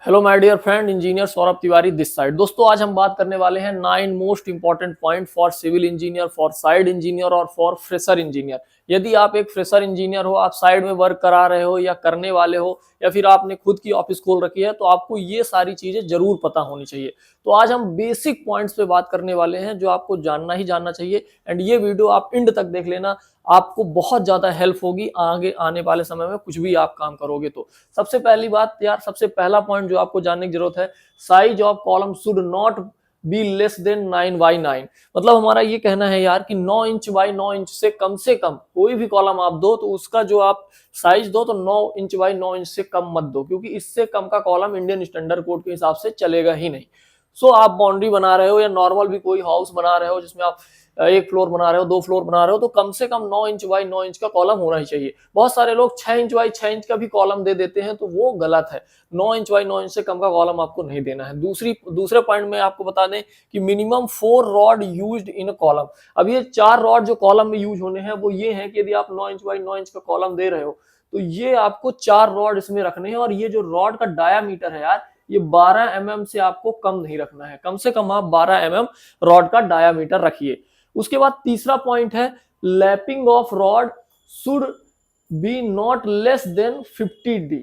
Hello my dear friend, engineer Saurabh Tiwari this side. दोस्तों, आज हम बात करने वाले हैं 9 most important point for civil engineer, for site engineer और फॉर फ्रेशर इंजीनियर। यदि आप एक फ्रेशर इंजीनियर हो, आप साइड में वर्क करा रहे हो या करने वाले हो, या फिर आपने खुद की ऑफिस खोल रखी है, तो आपको ये सारी चीजें जरूर पता होनी चाहिए। तो आज हम बेसिक पॉइंट्स पे बात करने वाले हैं जो आपको जानना ही जानना चाहिए। एंड ये वीडियो आप एंड तक देख लेना, आपको बहुत ज्यादा हेल्प होगी आगे आने वाले समय में कुछ भी आप काम करोगे तो। सबसे पहली बात यार, सबसे पहला पॉइंट जो आपको जानने की जरूरत है, size of column should not be less than 9x9। मतलब हमारा ये कहना है यार कि 9 इंच बाई 9 इंच से कम कोई भी कॉलम आप दो तो उसका जो आप साइज दो तो 9 इंच बाई 9 इंच से कम मत दो, क्योंकि इससे कम का कॉलम इंडियन स्टैंडर्ड कोड के हिसाब से चलेगा ही नहीं। सो आप बाउंड्री बना रहे हो या नॉर्मल भी कोई हाउस बना रहे हो जिसमें आप एक फ्लोर बना रहे हो, 2 फ्लोर बना रहे हो, तो कम से कम 9 इंच बाई 9 इंच का कॉलम होना ही चाहिए। बहुत सारे लोग 6 इंच बाई 6 इंच का भी कॉलम दे देते हैं, तो वो गलत है। 9 इंच बाई 9 इंच से कम का कॉलम आपको नहीं देना है। दूसरे पॉइंट में आपको बता दें कि minimum 4 rod used in column. अब ये 4 रॉड जो कॉलम में यूज होने हैं वो ये है कि यदि आप 9 इंच बाई 9 इंच का कॉलम दे रहे हो तो ये आपको 4 रॉड इसमें रखने हैं। और ये जो रॉड का डायामीटर है यार, ये 12 mm से आपको कम नहीं रखना है। कम से कम आप 12 mm रॉड का डायामीटर रखिए। उसके बाद तीसरा पॉइंट है, lapping of rod should be not less then 50D।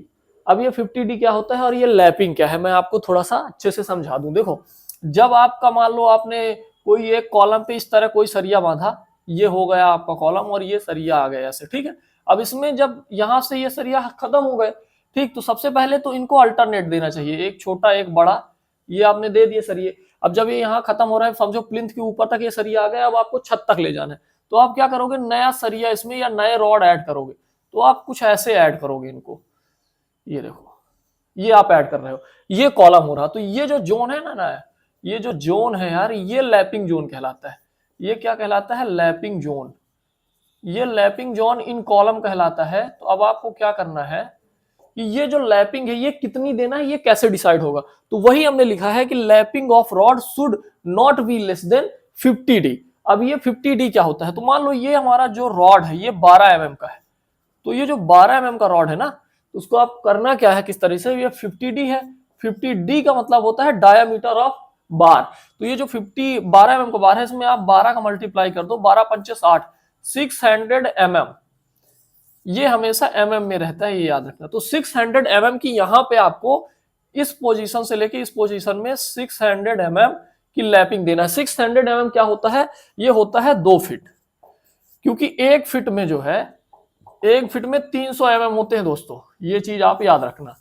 अब ये 50D क्या होता है और ये लैपिंग क्या है, मैं आपको थोड़ा सा अच्छे से समझा दूं। देखो, जब आपका मान लो आपने कोई एक कॉलम पे इस तरह कोई सरिया बांधा, ये हो गया आपका कॉलम और ये सरिया आ गया ऐसे, ठीक है। अब इसमें जब यहां से ये सरिया खत्म हो गए, ठीक, तो सबसे पहले तो इनको अल्टरनेट देना चाहिए, एक छोटा एक बड़ा, ये आपने दे दिए सरिये। अब जब ये यहाँ खत्म हो रहा है, समझो प्लिंथ के ऊपर तक ये सरिया आ गया, अब आपको छत तक ले जाना है, तो आप क्या करोगे, नया सरिया इसमें या नए रॉड ऐड करोगे। तो आप कुछ ऐसे ऐड करोगे इनको, ये देखो, ये आप ऐड कर रहे हो, ये कॉलम हो रहा। तो ये जो जोन है ना, ये जो जोन है यार, ये लैपिंग जोन कहलाता है। ये क्या कहलाता है, लैपिंग जोन। ये लैपिंग जोन इन कॉलम कहलाता है। तो अब आपको क्या करना है कि ये जो लैपिंग है ये कितनी देना है, ये कैसे डिसाइड होगा। तो वही हमने लिखा है कि lapping of rod should not be less than 50D। अब ये 50D क्या होता है, तो मान लो ये हमारा जो रॉड है ये 12 mm का है। तो ये जो 12 mm का रॉड है ना, तो उसको आप करना क्या है, किस तरह से, ये 50D है। 50D का मतलब होता है डायामीटर ऑफ बार। तो ये जो 12 mm का बार है, इसमें आप 12 का मल्टीप्लाई कर दो, 12 पंचे 60, 600 mm। ये हमेशा mm में रहता है, ये याद रखना। तो 600 mm की यहां पे आपको इस पोजीशन से लेके इस पोजीशन में 600 mm की लैपिंग देना है। 600 mm क्या होता है, ये होता है 2 फीट, क्योंकि 1 फीट में जो है, 1 फीट में 300 mm होते हैं दोस्तों, ये चीज आप याद रखना।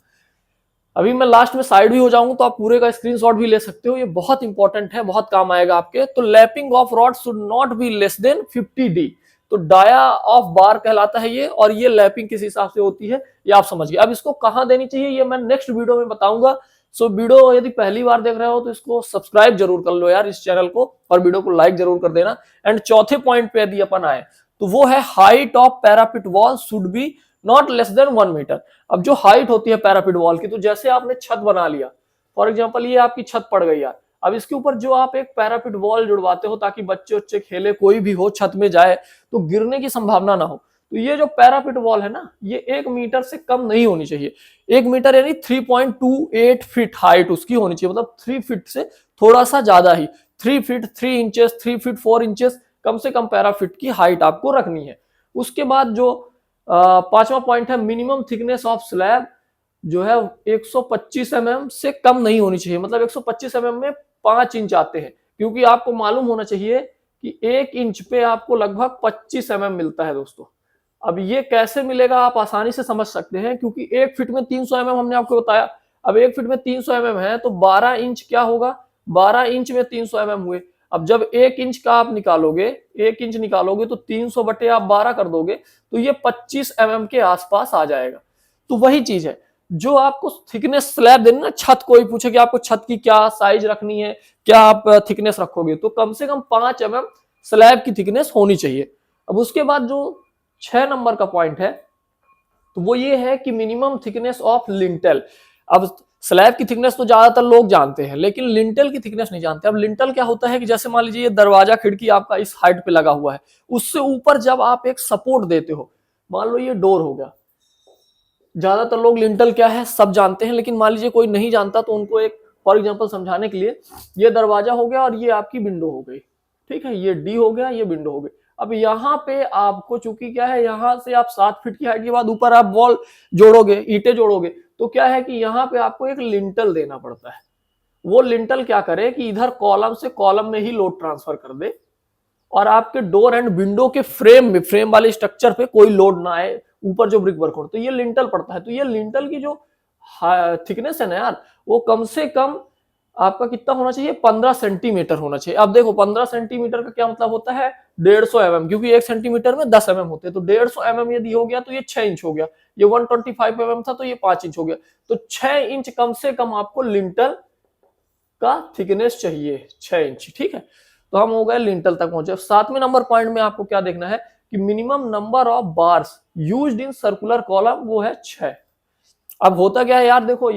अभी मैं लास्ट में साइड भी हो जाऊंगा तो आप पूरे का स्क्रीनशॉट भी ले सकते हो, ये बहुत इंपॉर्टेंट है, बहुत काम आएगा आपके। तो lapping of rod should not be less than 50D। तो डाया ऑफ बार कहलाता है ये, और ये लैपिंग किस हिसाब से होती है ये आप समझ गए। अब इसको कहां देनी चाहिए ये मैं नेक्स्ट वीडियो में बताऊंगा। सो वीडियो यदि पहली बार देख रहे हो तो इसको सब्सक्राइब जरूर कर लो यार इस चैनल को, और वीडियो को लाइक जरूर कर देना। एंड चौथे पॉइंट पे यदि अपन आए तो वो है, height of parapet wall should be not less than 1 metre. अब जो हाइट होती है पैरापिट वॉल की, तो जैसे आपने छत बना लिया, फॉर एग्जांपल ये आपकी छत पड़ गई यार, अब इसके ऊपर जो आप एक पैरापिट वॉल जुड़वाते हो ताकि बच्चे बच्चे खेले, कोई भी हो छत में जाए तो गिरने की संभावना ना हो, तो ये जो पैरापिट वॉल है ना, ये 1 मीटर से कम नहीं होनी चाहिए। 1 मीटर यानी 3.28 फीट हाइट उसकी होनी चाहिए, मतलब 3 फीट से थोड़ा सा ज्यादा ही, 3 फीट 3 इंचेस, 3 फीट 4 इंचेस कम से कम पैराफिट की हाइट आपको रखनी है। उसके बाद जो पांचवा पॉइंट है, मिनिमम थिकनेस ऑफ स्लैब जो है 125 mm से कम नहीं होनी चाहिए। मतलब 125 mm में 5 इंच आते हैं, क्योंकि आपको मालूम होना चाहिए कि 1 इंच पे आपको लगभग 25 mm मिलता है दोस्तों। अब ये कैसे मिलेगा आप आसानी से समझ सकते हैं, क्योंकि 1 फीट में 300 mm हमने आपको बताया। अब 1 फीट में 300 mm है तो 12 इंच क्या होगा, 12 इंच में 300 mm हुए। अब जब 1 इंच का आप निकालोगे, 1 इंच निकालोगे तो 300 बटे आप 12 कर दोगे, तो ये 25 mm के आसपास आ जाएगा। तो वही चीज है, जो आपको थिकनेस स्लैब देनी ना, छत कोई पूछे कि आपको छत की क्या साइज रखनी है, क्या आप थिकनेस रखोगे, तो कम से कम 5 mm स्लैब की थिकनेस होनी चाहिए। अब उसके बाद जो 6 नंबर का पॉइंट है, तो वो ये है कि मिनिमम थिकनेस ऑफ लिंटेल। अब स्लैब की थिकनेस तो ज्यादातर लोग जानते हैं, लेकिन लिंटेल की थिकनेस नहीं जानते। अब लिंटेल क्या होता है कि जैसे मान लीजिए ये दरवाजा खिड़की आपका इस हाइट पे लगा हुआ है, उससे ऊपर जब आप एक सपोर्ट देते हो, मान लो ये डोर हो गया, ज्यादातर लोग लिंटल क्या है सब जानते हैं, लेकिन मान लीजिए कोई नहीं जानता तो उनको एक फॉर एग्जांपल समझाने के लिए, ये दरवाजा हो गया और ये आपकी विंडो हो गई, ठीक है, ये डी हो गया, ये विंडो हो गई। अब यहाँ पे आपको चूंकि क्या है, यहाँ से आप 7 फीट की हाइट के बाद ऊपर आप वॉल जोड़ोगे, ईंटें जोड़ोगे, तो क्या है कि यहाँ पे आपको एक लिंटल देना पड़ता है। वो लिंटल क्या करे कि इधर कॉलम से कॉलम में ही लोड ट्रांसफर कर दे और आपके डोर एंड विंडो के फ्रेम में, फ्रेम वाले स्ट्रक्चर पे कोई लोड ना आए, ऊपर जो ब्रिक वर्क हो, तो ये लिंटल पड़ता है। तो ये लिंटल की जो थिकनेस है ना यार, वो कम से कम आपका कितना होना चाहिए, 15 सेंटीमीटर होना चाहिए। अब देखो 15 सेंटीमीटर का क्या मतलब होता है, 150 mm, क्योंकि 1 सेंटीमीटर में 10 mm होते हैं, तो 150 mm यदि हो गया तो ये 6 इंच हो गया, ये 125 mm था तो ये 5 इंच हो गया, तो 6 इंच कम से कम आपको लिंटल का थिकनेस चाहिए, 6 इंच, ठीक है। तो हम हो गए लिंटल तक पहुंचे। 7वें नंबर पॉइंट में आपको क्या देखना है कि minimum number of bars used in circular column वो है 6। अब होता क्या है यार, देखो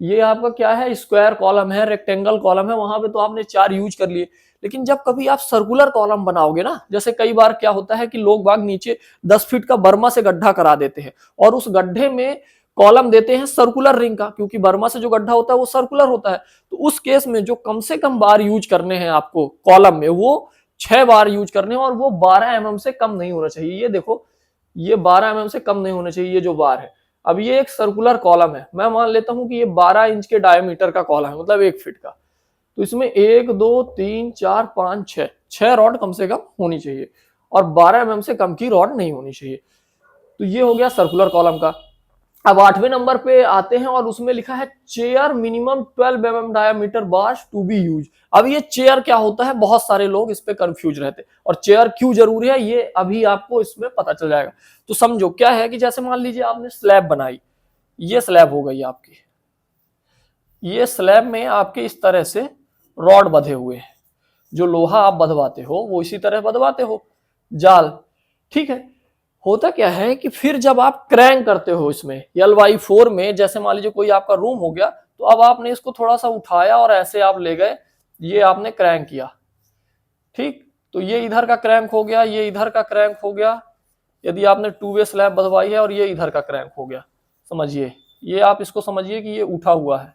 ये आपका क्या है, स्क्वायर कॉलम है, रेक्टेंगल कॉलम है, वहां पे तो आपने 4 यूज कर लिए, लेकिन जब कभी आप सर्कुलर कॉलम बनाओगे ना, जैसे कई बार क्या होता है कि लोग बाग नीचे 10 फीट का बर्मा से गड्ढा करा देते हैं और उस गड्ढे में कॉलम देते हैं सर्कुलर रिंग का, क्योंकि बर्मा से जो गड्ढा होता है वो सर्कुलर होता है। तो उस केस में जो कम से कम बार यूज करने हैं आपको कॉलम में, वो 6 बार यूज करने हैं और वो 12 mm से कम नहीं होना चाहिए। ये देखो, ये 12 mm से कम नहीं होना चाहिए ये जो बार है। अब ये एक सर्कुलर कॉलम है, मैं मान लेता हूं कि ये 12 इंच के डायमीटर का कॉलम है, मतलब 1 फीट का, तो इसमें 1 2 3 4 5 6 रॉड कम से कम होनी चाहिए और 12 mm से कम की रॉड नहीं होनी चाहिए। तो ये हो गया सर्कुलर कॉलम का। अब 8वें नंबर पे आते हैं और उसमें लिखा है chair minimum 12 mm diameter bars to be use. अब ये चेयर क्या होता है, बहुत सारे लोग इस पे कंफ्यूज रहते हैं, और चेयर क्यों जरूरी है ये अभी आपको इसमें पता चल जाएगा। तो समझो क्या है कि जैसे मान लीजिए आपने स्लैब बनाई, ये स्लैब हो गई आपकी, ये स्लैब में आपके इस तरह से रॉड बंधे हुए हैं, जो लोहा आप बंधवाते हो वो इसी तरह बंधवाते हो, जाल, ठीक है। होता क्या है कि फिर जब आप क्रैंक करते हो इसमें LY4 में, जैसे मान लीजिए कोई आपका रूम हो गया, तो अब आपने इसको थोड़ा सा उठाया और ऐसे आप ले गए, ये आपने क्रैंक किया, ठीक, तो ये इधर का क्रैंक हो गया, ये इधर का क्रैंक हो गया, यदि आपने 2 वे स्लैब बंधवाई है, और ये इधर का क्रैंक हो गया, समझिए, ये आप इसको समझिए कि ये उठा हुआ है,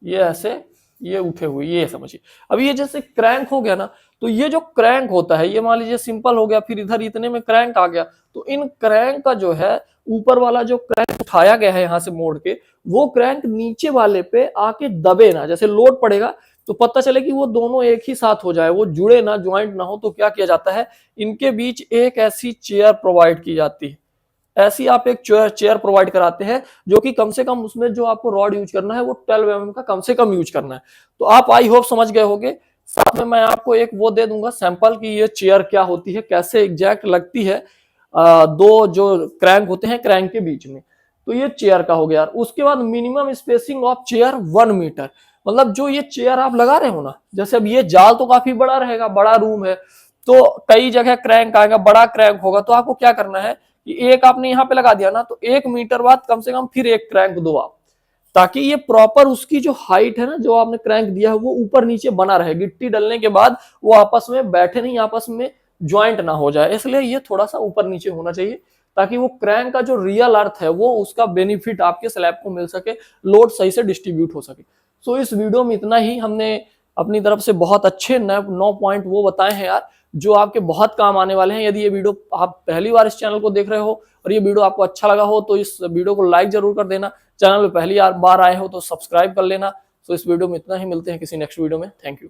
ये ऐसे, ये उठे हुए, ये समझिए। अब ये जैसे क्रैंक हो गया ना, तो ये जो क्रैंक होता है, ये मान लीजिए सिंपल हो गया, फिर इधर इतने में क्रैंक आ गया, तो इन क्रैंक का जो है ऊपर वाला जो क्रैंक उठाया गया है यहां से मोड़ के, वो क्रैंक नीचे वाले पे आके दबे ना, जैसे लोड पड़ेगा तो पता चले कि वो दोनों एक ही साथ हो जाए, वो जुड़े ना, ज्वाइंट ना हो, तो क्या किया जाता है, इनके बीच एक ऐसी चेयर प्रोवाइड की जाती है, ऐसी आप एक चेयर प्रोवाइड कराते हैं, जो कि कम से कम उसमें जो आपको रॉड यूज करना है वो 12 mm का कम से कम यूज करना है। तो आप आई होप समझ गए होंगे। साथ में मैं आपको एक वो दे दूंगा सैंपल कि ये चेयर क्या होती है, कैसे एग्जैक्ट लगती है, दो जो क्रैंक होते हैं क्रैंक के बीच में। तो ये चेयर का हो गया। उसके बाद minimum spacing of chair 1 metre, मतलब जो ये चेयर आप लगा रहे हो ना, जैसे अब ये जाल तो काफी बड़ा रहेगा, बड़ा रूम है, तो कई जगह क्रैंक आएगा, बड़ा क्रैंक होगा, तो आपको क्या करना है कि एक आपने यहाँ पे लगा दिया ना, तो 1 मीटर बाद कम से कम फिर एक क्रैंक दो आप, ताकि ये प्रॉपर उसकी जो हाइट है ना, जो आपने क्रैंक दिया है, वो ऊपर नीचे बना रहे, गिट्टी डलने के बाद वो आपस में बैठे नहीं, आपस में ज्वाइंट ना हो जाए, इसलिए ये थोड़ा सा ऊपर नीचे होना चाहिए, ताकि वो क्रैंक का जो रियल अर्थ है वो उसका बेनिफिट आपके स्लैब को मिल सके, लोड सही से डिस्ट्रीब्यूट हो सके। सो इस वीडियो में इतना ही, हमने अपनी तरफ से बहुत अच्छे 9 पॉइंट वो बताए हैं यार, जो आपके बहुत काम आने वाले हैं। यदि ये वीडियो आप पहली बार इस चैनल को देख रहे हो और ये वीडियो आपको अच्छा लगा हो, तो इस वीडियो को लाइक जरूर कर देना, चैनल पे पहली बार आए हो तो सब्सक्राइब कर लेना। तो इस वीडियो में इतना ही, मिलते हैं किसी नेक्स्ट वीडियो में। Thank you.